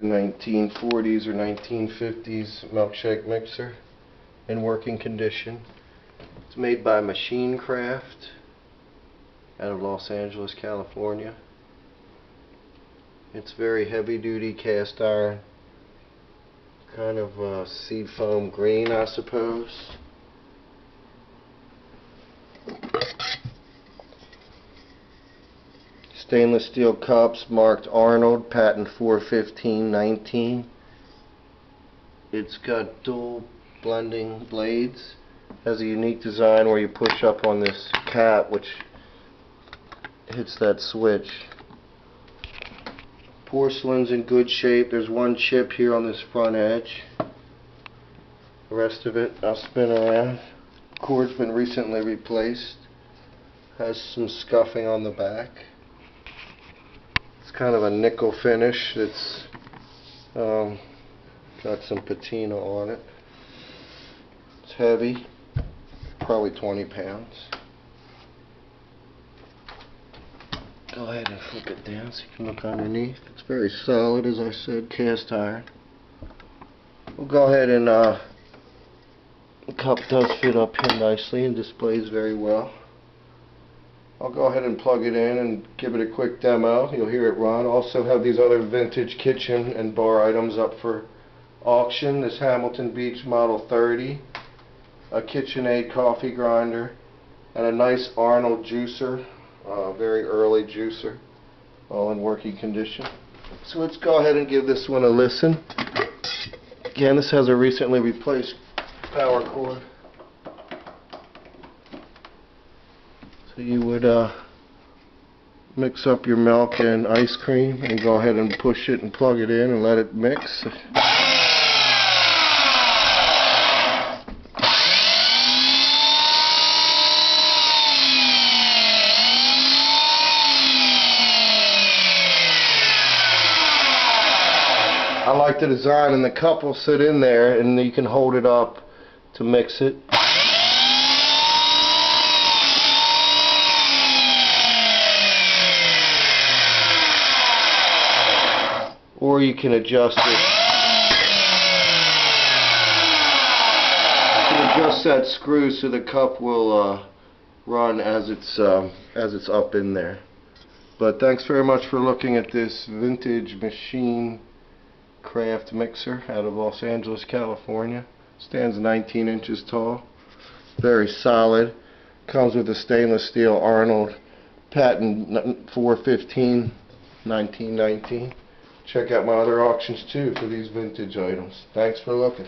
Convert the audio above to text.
1940s or 1950s Milkshake mixer in working condition. It's made by Machine Craft out of Los Angeles, California. It's very heavy duty cast iron, kind of seed foam green, I suppose. Stainless steel cups marked Arnold, patent 41519. It's got dual blending blades. Has a unique design where you push up on this cap, which hits that switch. Porcelain's in good shape. There's one chip here on this front edge. The rest of it I'll spin around. Cord's been recently replaced. Has some scuffing on the back. It's kind of a nickel finish. It's got some patina on it. It's heavy, probably 20 pounds. Go ahead and flip it down so you can look underneath. It's very solid, as I said, cast iron. We'll go ahead and the cup does fit up here nicely and displays very well. I'll go ahead and plug it in and give it a quick demo. You'll hear it run. Also have these other vintage kitchen and bar items up for auction. This Hamilton Beach Model 30, a KitchenAid coffee grinder, and a nice Arnold juicer, very early juicer, all in working condition. So let's go ahead and give this one a listen. Again, this has a recently replaced power cord. So you would mix up your milk and ice cream and go ahead and push it and plug it in and let it mix. I like the design, and the cup will sit in there and you can hold it up to mix it. Or you can adjust it. You can adjust that screw so the cup will run as it's up in there. But thanks very much for looking at this vintage Machine Craft mixer out of Los Angeles, California. Stands 19 inches tall. Very solid. Comes with a stainless steel Arnold, patent 415 1919. Check out my other auctions too for these vintage items. Thanks for looking.